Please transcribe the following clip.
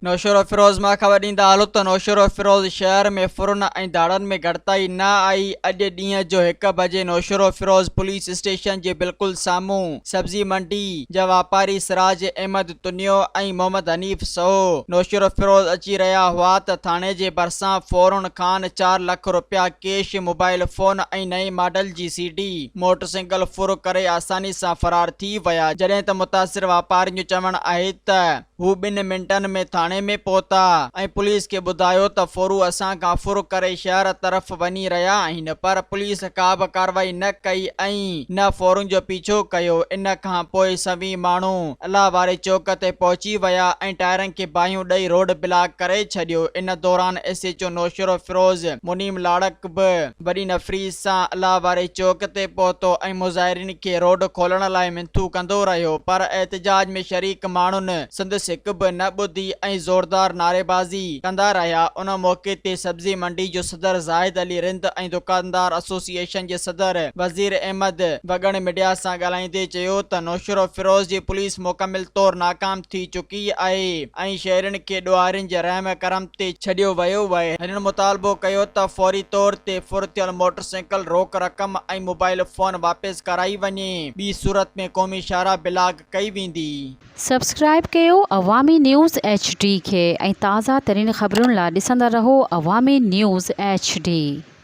नौशरो फिरोज़ मां ख़बर ॾींदा हलो त नौशरो फिरोज़ शहर में फुरन ऐं दाड़नि में घटिताई न आई। अॼु ॾींहं जो 1 बजे नौशरो फिरोज़ पुलिस स्टेशन जे बिल्कुलु साम्हूं सब्जी मंडी जा वापारी सिराज अहमद तुनियो ऐं मोहम्मद हनीफ़ सहो नौशरो फिरोज़ अची रहिया हुआ त थाणे जे भरिसां फौरन खान 4 लख रुपया कैश, मोबाइल फोन ऐं नई मॉडल जी सीडी मोटरसाइकिल फुर करे आसानी सां फरार थी विया। जॾहिं त मुतासिर वापारियुनि जो चवणु आहे त हू 2 मिंटनि में थाणे में पहुता ऐं पुलिस खे ॿुधायो त फोरू असां खां फुर करे शहर तरफ़ वञी रहिया आहिनि, पर पुलिस का बि कार्रवाई न कई ऐं न फोरुनि जो पीछो कयो। इन खां पोइ सभी माण्हू अलाह वारे चौक ते पहुची विया ऐं टायरनि खे बाहियूं ॾेई रोड ब्लॉक करे छॾियो। इन दौरान SHO नौशरो फिरोज़ मुनीम लाड़क बि वॾी नफ़री सां अलाह वारे चौक ते पहुतो ऐं मुज़ाहिरीन खे रोड खोलण लाइ मिंथू कंदो रहियो, पर एहतजाज में शरीक माण्हुनि संदसि हिक बि न ॿुधी ऐं ज़ोरदार नारेबाज़ी कंदा रहिया। उन मौके ते सब्जी मंडी जो सदर ज़ाहिद अली रिंद ऐं दुकानदार एसोसिएशन जे सदर वज़ीर अहमद वगण मीडिया सां ॻाल्हाईंदे चयो त नौशरो फिरोज़ जी पुलिस मुकमिल तौर नाकाम थी चुकी आहे ऐं शहरियुनि खे ॾुआरियुनि जे रहम करम ते छॾियो वियो आहे। हिननि मुतालबो कयो त फौरी तौर ते फुर थियल मोटरसाइकिल, रोक रक़म ऐं मोबाइल फोन वापसि कराई वञे, ॿी सूरत में क़ौमी शाहरा ब्लॉक कई वेंदी। सब्सक्राइब कयो अवामी न्यूज़ HD खे ऐं ताज़ा तरीन ख़बरुनि लाइ ॾिसंदा रहो अवामी न्यूज़ HD।